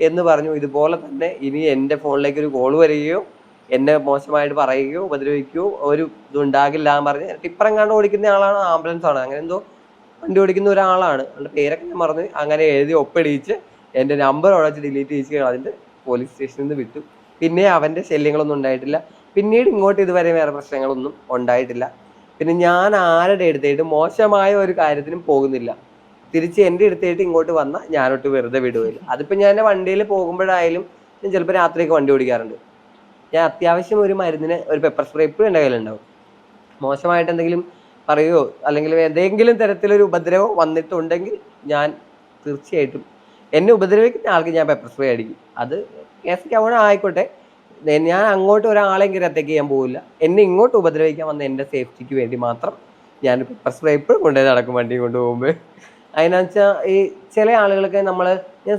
എന്ന് പറഞ്ഞു. ഇതുപോലെ തന്നെ ഇനി എൻ്റെ ഫോണിലേക്ക് ഒരു കോൾ വരികയോ എന്നെ മോശമായിട്ട് പറയുകയോ ഉപദ്രവിക്കുകയോ ഒരു ഇതുണ്ടാകില്ല എന്ന് പറഞ്ഞ് ടിപ്പറും കണ്ട് ഓടിക്കുന്ന ആളാണ്, ആംബുലൻസ് ആണ്, അങ്ങനെ എന്തോ വണ്ടി ഓടിക്കുന്ന ഒരാളാണ്. അവരുടെ പേരൊക്കെ ഞാൻ മറന്ന്. അങ്ങനെ എഴുതി ഒപ്പിടിയിച്ച് എൻ്റെ നമ്പർ ഉടച്ച് ഡിലീറ്റ് ചെയ്യിച്ച് അതിൻ്റെ പോലീസ് സ്റ്റേഷനിൽ നിന്ന് വിട്ടു. പിന്നെ അവൻ്റെ ശല്യങ്ങളൊന്നും ഉണ്ടായിട്ടില്ല. പിന്നീട് ഇങ്ങോട്ട് ഇതുവരെ വേറെ പ്രശ്നങ്ങളൊന്നും ഉണ്ടായിട്ടില്ല. പിന്നെ ഞാൻ ആരുടെ അടുത്തായിട്ട് മോശമായ ഒരു കാര്യത്തിനും പോകുന്നില്ല. തിരിച്ച് എൻ്റെ അടുത്തായിട്ട് ഇങ്ങോട്ട് വന്നാൽ ഞാനൊട്ട് വെറുതെ വിടുകയില്ല. അതിപ്പോൾ ഞാൻ വണ്ടിയിൽ പോകുമ്പോഴായാലും ഞാൻ ചിലപ്പോൾ രാത്രിയൊക്കെ വണ്ടി ഓടിക്കാറുണ്ട്. ഞാൻ അത്യാവശ്യം ഒരു മരുന്നിന് ഒരു പെപ്പർ സ്പ്രേ എപ്പോഴും എൻ്റെ കയ്യിലുണ്ടാവും. മോശമായിട്ട് എന്തെങ്കിലും പറയുകയോ അല്ലെങ്കിൽ ഏതെങ്കിലും തരത്തിലൊരു ഉപദ്രവം വന്നിട്ടുണ്ടെങ്കിൽ ഞാൻ തീർച്ചയായിട്ടും എന്നെ ഉപദ്രവിക്കുന്ന ആൾക്ക് ഞാൻ പെപ്പർ സ്പ്രേ അടിക്കും. അത് കേസൊക്കെ അവിടെ ആയിക്കോട്ടെ, ഞാൻ അങ്ങോട്ട് ഒരാളെങ്കിലും അറ്റാക്ക് ചെയ്യാൻ പോകില്ല. എന്നെ ഇങ്ങോട്ട് ഉപദ്രവിക്കാൻ വന്ന എൻ്റെ സേഫ്റ്റിക്ക് വേണ്ടി മാത്രം ഞാൻ പെപ്പർ സ്പ്രേ എപ്പോഴും കൊണ്ടുപോയി നടക്കും വണ്ടി കൊണ്ടുപോകുമ്പോൾ. അതിനാന്ന് വെച്ചാൽ ഈ ചില ആളുകൾക്ക്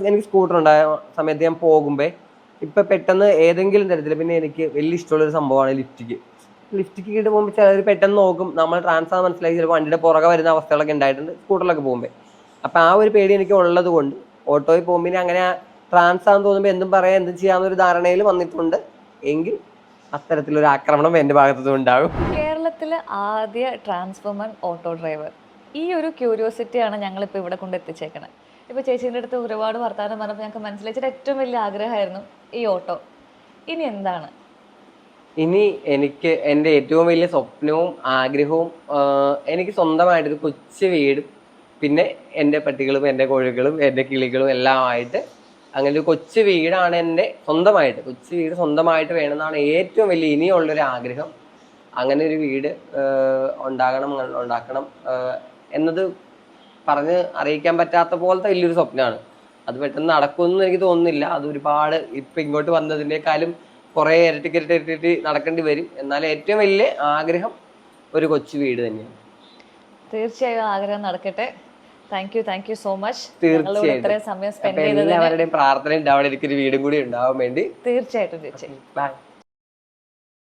എനിക്ക് സ്കൂട്ടർ ഉണ്ടായ സമയത്ത് ഞാൻ പോകുമ്പോൾ ഇപ്പം പെട്ടെന്ന് ഏതെങ്കിലും തരത്തിൽ, പിന്നെ എനിക്ക് വലിയ ഇഷ്ടമുള്ളൊരു സംഭവമാണ് ലിഫ്റ്റിക്ക് കിട്ടി പോകുമ്പോൾ ചിലർ പെട്ടെന്ന് നോക്കും, നമ്മൾ ട്രാൻസ്ഫാർ മനസ്സിലാക്കി ചിലപ്പോൾ വണ്ടിയുടെ പുറകെ വരുന്ന അവസ്ഥകളൊക്കെ ഉണ്ടായിട്ടുണ്ട് സ്കൂട്ടറിലൊക്കെ പോകുമ്പോൾ. അപ്പം ആ ഒരു പേടി എനിക്ക് ഉള്ളത് കൊണ്ട് ഓട്ടോയിൽ പോകുമ്പോൾ അങ്ങനെ ട്രാൻസാന്ന് തോന്നുമ്പോൾ എന്തും പറയാം എന്തും ചെയ്യാവുന്നൊരു ധാരണയിൽ വന്നിട്ടുണ്ട്. എങ്കിൽ അത്തരത്തിലൊരു ആക്രമണം എൻ്റെ ഭാഗത്തുനിന്ന് ഉണ്ടാകും. കേരളത്തിലെ ആദ്യ ട്രാൻസ്വുമൺ ഓട്ടോ ഡ്രൈവർ, ഈ ഒരു ക്യൂരിയോസിറ്റിയാണ് ഞങ്ങളിപ്പോൾ ഇവിടെ കൊണ്ട് എത്തിച്ചേക്കണത്. ഇപ്പോൾ ചേച്ചീൻ്റെ അടുത്ത് ഒരുപാട് വർത്തമാനം പറഞ്ഞപ്പോൾ ഞങ്ങൾക്ക് മനസ്സിലാച്ചിട്ട് ഏറ്റവും വലിയ ആഗ്രഹമായിരുന്നു ഈ ഓട്ടോ. ഇനി എന്താണ്? ഇനി എനിക്ക് എൻ്റെ ഏറ്റവും വലിയ സ്വപ്നവും ആഗ്രഹവും എനിക്ക് സ്വന്തമായിട്ടൊരു കൊച്ചു വീടും പിന്നെ എൻ്റെ പട്ടികളും എൻ്റെ കോഴികളും എൻ്റെ കിളികളും എല്ലാമായിട്ട് അങ്ങനെ ഒരു കൊച്ചു വീടാണ് എൻ്റെ സ്വന്തമായിട്ട്. കൊച്ചു വീട് സ്വന്തമായിട്ട് വേണമെന്നാണ് ഏറ്റവും വലിയ ഇനിയുള്ളൊരു ആഗ്രഹം. അങ്ങനെ ഒരു വീട് ഉണ്ടാക്കണം എന്നത് പറഞ്ഞ് അറിയിക്കാൻ പറ്റാത്ത പോലത്തെ വലിയൊരു സ്വപ്നമാണ്. അത് പെട്ടെന്ന് നടക്കുമെന്ന് എനിക്ക് തോന്നുന്നില്ല. അത് ഒരുപാട് ഇപ്പം ഇങ്ങോട്ട് വന്നതിനേക്കാളും കുറേ ഇരട്ടിക്കിരട്ടി നടക്കേണ്ടി വരും. എന്നാൽ ഏറ്റവും വലിയ ആഗ്രഹം ഒരു കൊച്ചു വീട് തന്നെയാണ്. തീർച്ചയായും ആഗ്രഹം നടക്കട്ടെ. Thank you so much. തീർച്ചയായിട്ടും ഇത്രയും സമയം സ്പെൻഡ് ചെയ്തത് എല്ലാവരുടെയും പ്രാർത്ഥന ഉണ്ടാവണം എനിക്കൊരു വീടും കൂടി ഉണ്ടാവാൻ വേണ്ടി. തീർച്ചയായിട്ടും. ബൈ.